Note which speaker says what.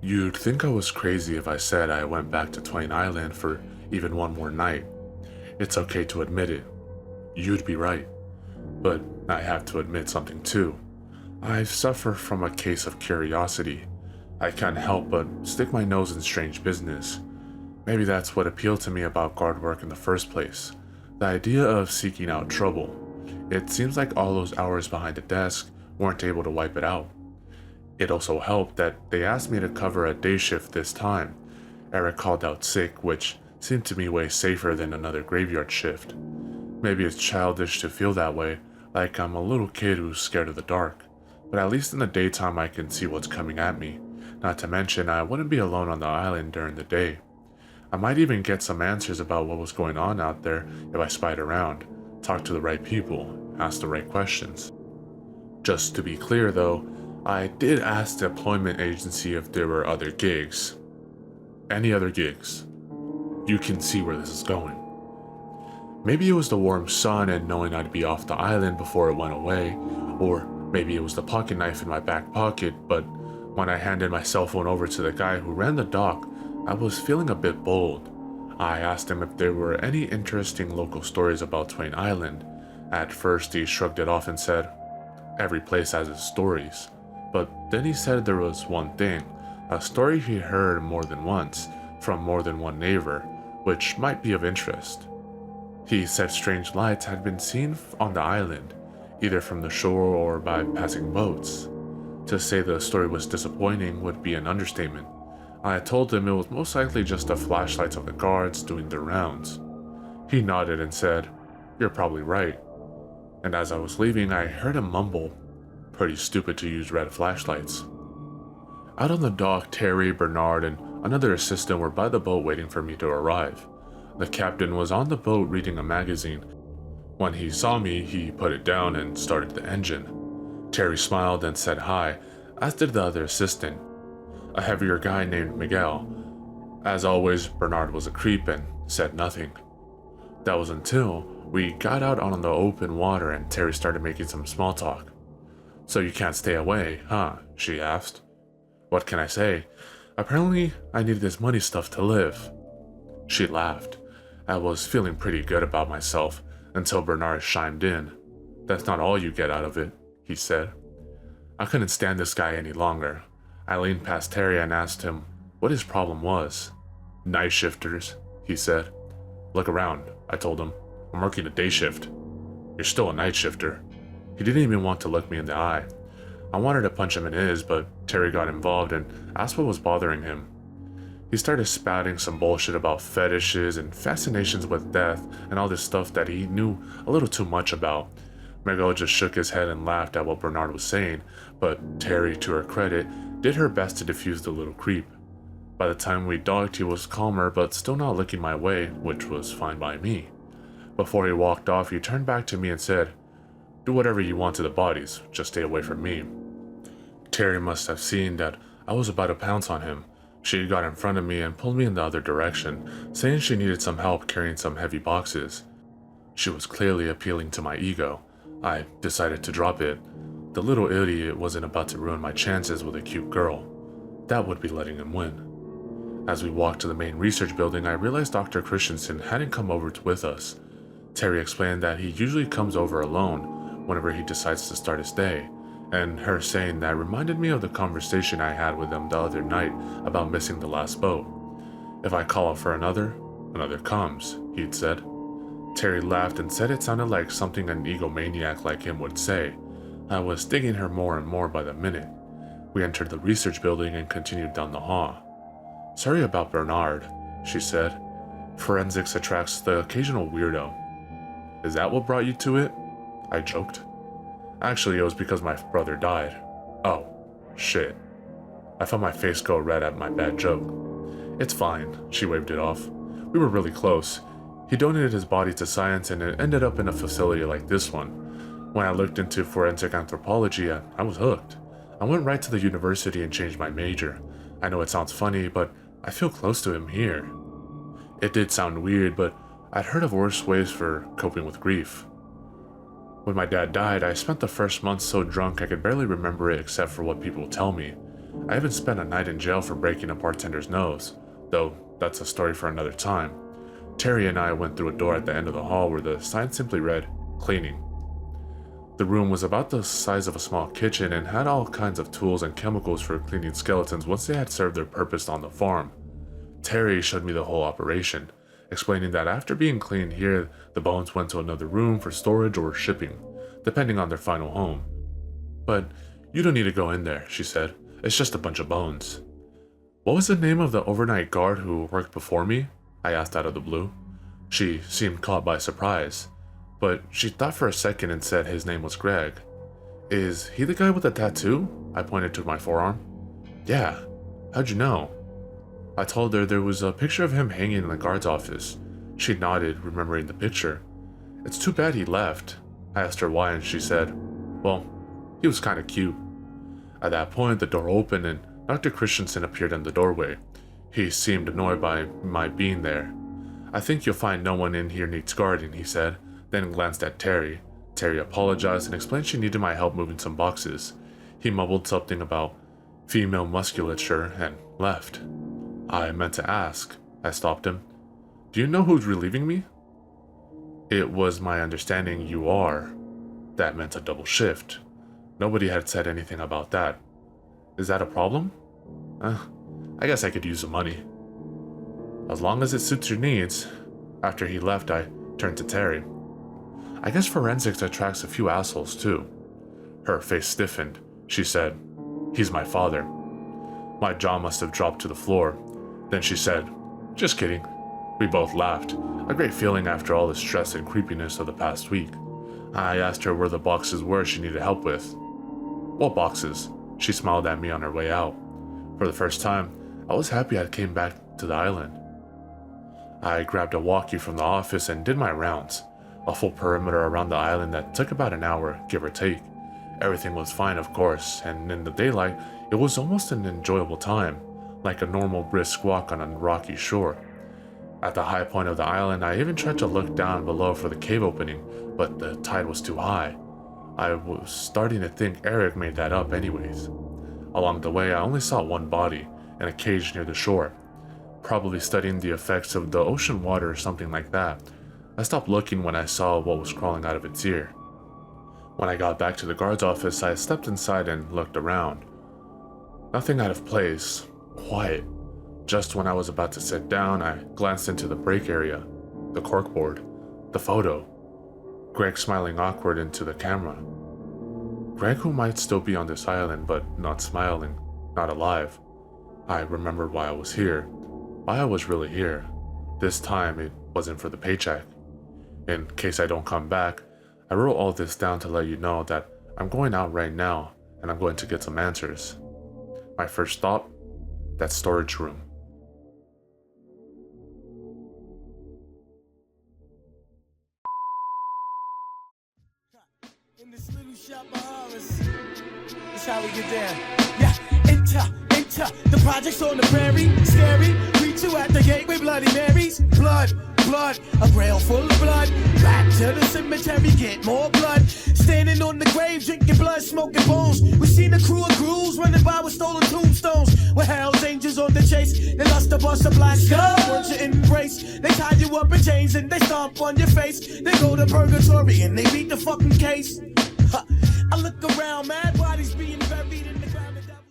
Speaker 1: You'd think I was crazy if I said I went back to Twain Island for even one more night. It's okay to admit it. You'd be right. But I have to admit something too. I suffer from a case of curiosity. I can't help but stick my nose in strange business. Maybe that's what appealed to me about guard work in the first place. The idea of seeking out trouble. It seems like all those hours behind the desk weren't able to wipe it out. It also helped that they asked me to cover a day shift this time. Eric called out sick, which seemed to me way safer than another graveyard shift. Maybe it's childish to feel that way, like I'm a little kid who's scared of the dark. But at least in the daytime I can see what's coming at me. Not to mention I wouldn't be alone on the island during the day. I might even get some answers about what was going on out there if I spied around, talked to the right people, asked the right questions. Just to be clear though, I did ask the employment agency if there were other gigs. Any other gigs. You can see where this is going. Maybe it was the warm sun and knowing I'd be off the island before it went away, or maybe it was the pocket knife in my back pocket, but when I handed my cell phone over to the guy who ran the dock, I was feeling a bit bold. I asked him if there were any interesting local stories about Twain Island. At first he shrugged it off and said, "Every place has its stories." But then he said there was one thing, a story he heard more than once, from more than one neighbor, which might be of interest. He said strange lights had been seen on the island, either from the shore or by passing boats. To say the story was disappointing would be an understatement. I told him it was most likely just the flashlights of the guards doing their rounds. He nodded and said, "You're probably right." And as I was leaving, I heard him mumble, "Pretty stupid to use red flashlights." Out on the dock, Terry, Bernard, and another assistant were by the boat waiting for me to arrive. The captain was on the boat reading a magazine. When he saw me, he put it down and started the engine. Terry smiled and said hi, as did the other assistant, a heavier guy named Miguel. As always, Bernard was a creep and said nothing. That was until we got out on the open water and Terry started making some small talk. "So you can't stay away, huh?" she asked. What can I say? Apparently, I needed this money stuff to live. She laughed. I was feeling pretty good about myself until Bernard chimed in. "That's not all you get out of it," he said. I couldn't stand this guy any longer. I leaned past Terry and asked him what his problem was. "Night shifters," he said. "Look around," I told him. "I'm working a day shift." "You're still a night shifter." He didn't even want to look me in the eye. I wanted to punch him in his, but Terry got involved and asked what was bothering him. He started spouting some bullshit about fetishes and fascinations with death and all this stuff that he knew a little too much about. Miguel just shook his head and laughed at what Bernard was saying, but Terry, to her credit, did her best to defuse the little creep. By the time we docked, he was calmer but still not looking my way, which was fine by me. Before he walked off, he turned back to me and said, "Do whatever you want to the bodies, just stay away from me." Terry must have seen that I was about to pounce on him. She got in front of me and pulled me in the other direction, saying she needed some help carrying some heavy boxes. She was clearly appealing to my ego. I decided to drop it. The little idiot wasn't about to ruin my chances with a cute girl. That would be letting him win. As we walked to the main research building, I realized Dr. Christensen hadn't come over with us. Terry explained that he usually comes over alone whenever he decides to start his day, and her saying that reminded me of the conversation I had with him the other night about missing the last boat. "If I call out for another comes," he'd said. Terry laughed and said it sounded like something an egomaniac like him would say. I was digging her more and more by the minute. We entered the research building and continued down the hall. "Sorry about Bernard," she said. "Forensics attracts the occasional weirdo." "Is that what brought you to it?" I joked. "Actually, it was because my brother died." "Oh, shit." I felt my face go red at my bad joke. "It's fine," she waved it off. "We were really close. He donated his body to science and it ended up in a facility like this one. When I looked into forensic anthropology, I was hooked. I went right to the university and changed my major. I know it sounds funny, but I feel close to him here." It did sound weird, but I'd heard of worse ways for coping with grief. When my dad died, I spent the first month so drunk I could barely remember it except for what people tell me. I even spent a night in jail for breaking a bartender's nose, though that's a story for another time. Terry and I went through a door at the end of the hall where the sign simply read, "Cleaning." The room was about the size of a small kitchen and had all kinds of tools and chemicals for cleaning skeletons once they had served their purpose on the farm. Terry showed me the whole operation, explaining that after being cleaned here, the bones went to another room for storage or shipping, depending on their final home. "But you don't need to go in there," she said. "It's just a bunch of bones." "What was the name of the overnight guard who worked before me?" I asked out of the blue. She seemed caught by surprise, but she thought for a second and said his name was Greg. "Is he the guy with the tattoo?" I pointed to my forearm. "Yeah. How'd you know?" I told her there was a picture of him hanging in the guard's office. She nodded, remembering the picture. "It's too bad he left." I asked her why, and she said, "Well, he was kinda cute." At that point, the door opened and Dr. Christensen appeared in the doorway. He seemed annoyed by my being there. "I think you'll find no one in here needs guarding," he said, then glanced at Terry. Terry apologized and explained she needed my help moving some boxes. He mumbled something about female musculature and left. I meant to ask. I stopped him. "Do you know who's relieving me?" "It was my understanding you are." That meant a double shift. Nobody had said anything about that. "Is that a problem?" I guess I could use the money." "As long as it suits your needs." After he left, I turned to Terry. "I guess forensics attracts a few assholes too." Her face stiffened. She said, "He's my father." My jaw must have dropped to the floor. Then she said, "Just kidding." We both laughed, a great feeling after all the stress and creepiness of the past week. I asked her where the boxes were she needed help with. "What boxes?" She smiled at me on her way out. For the first time, I was happy I came back to the island. I grabbed a walkie from the office and did my rounds, a full perimeter around the island that took about an hour, give or take. Everything was fine, of course, and in the daylight, it was almost an enjoyable time, like a normal brisk walk on a rocky shore. At the high point of the island, I even tried to look down below for the cave opening, but the tide was too high. I was starting to think Eric made that up anyways. Along the way, I only saw one body, in a cage near the shore, probably studying the effects of the ocean water or something like that. I stopped looking when I saw what was crawling out of its ear. When I got back to the guard's office, I stepped inside and looked around. Nothing out of place, quiet. Just when I was about to sit down, I glanced into the break area, the corkboard, the photo. Greg smiling awkward into the camera. Greg, who might still be on this island, but not smiling, not alive. I remembered why I was here, why I was really here. This time, it wasn't for the paycheck. In case I don't come back, I wrote all this down to let you know that I'm going out right now, and I'm going to get some answers. My first stop, that storage room.
Speaker 2: In this little shop of horrors, that's how we get down. Yeah, enter the projects on the prairie, scary. Greet you at the gate with Bloody Marys. Blood, a rail full of blood. Back to the cemetery, get more blood. Standing on the grave, drinking blood, smoking bones. We seen a crew of ghouls running by with stolen tombstones. With Hell's Angels on the chase, they lust to bust a black skull. Want you embrace, they tie you up in chains and they stomp on your face. They go to purgatory and they beat the fucking case.